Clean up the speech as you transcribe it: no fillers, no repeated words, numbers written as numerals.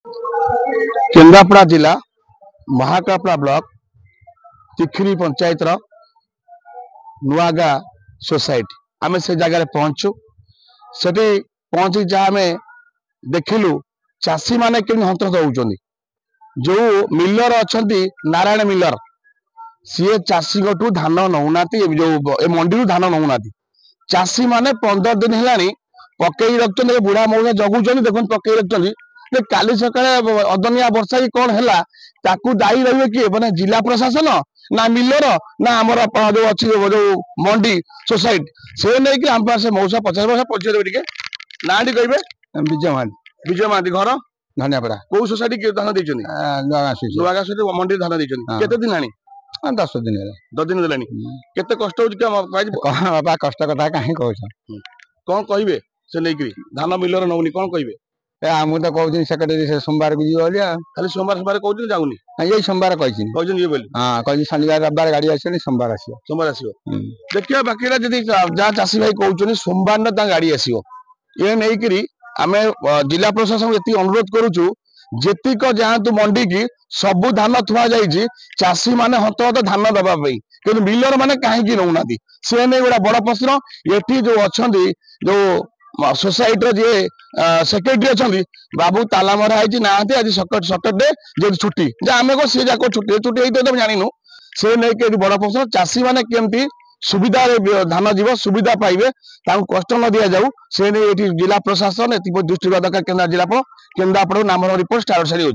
केन्द्रापड़ा जिला महाकापड़ा block तिखरी panchayat Nuagaon society आम से जगह पहुंचु से पहुंची जहाँ आम देखिलु चाषी माने कि हंतसत होउछन्ति जो मिलर अच्छा नारायण मिलर सी चाषी धान नौना जो मंडी धान नौना चाषी माने 15 दिन है पकई रखते बुढ़ा मौजा जगुन देख पकई रखते काली सका अदनिया वर्षा की कौन है ताकू दायी रही किए मैंने जिला प्रशासन ना मिलर ना आमर जो अच्छी जो मंडी सोसाइटी से नहीं कि आम से मौसा पचास परिचय देवे टे ना टी कहे विजय महांती घर धनियापड़ा कौ सोसाइटी धान देती नुआगा मंडी धान देती केते दिन आनी 10 दिन 10 दिन देलानी केते कष्ट हो कष्ट कथा कहीं कह कौन कहे से नहीं धान मिलर नौनी कौन कहे मुझे तो कहूँ सेक्रेटरी से सोमवार को जी खाली सोमवार कहते जाऊनी यही सोमवार कही हाँ कही शनिवार रविवार गाड़ी आस सोमवार आस देखिए बाकी जहाँ चाषी भाई कहते सोमवार न गाड़ी आसो ये नहीं आम जिला प्रशासन ये अनुरोध करुचु जेतिक जातु मंडी की सबू धान थुआ जाइए चाषी माने हत धान दवाई कि मिलर माने कहीं नौना सी नहीं गोटे बड़ प्रश्न ये जो अच्छा जो सोसाइटी जी सेक्रेटरी अच्छा बाबू ताला मरा है ना आज सटरडे जो छुट्टी आम को सी जाक छुट्टी छुट्टी जानू से नहीं बड़ प्रश्न चाषी माने केमती सुविधा धान जीव सुविधा पाइबे कष्ट न दि जाऊ से नहीं जिला प्रशासन दृष्टि दरकार केन्द्रापड़ा नाम रिपोर्ट स्टार सारी।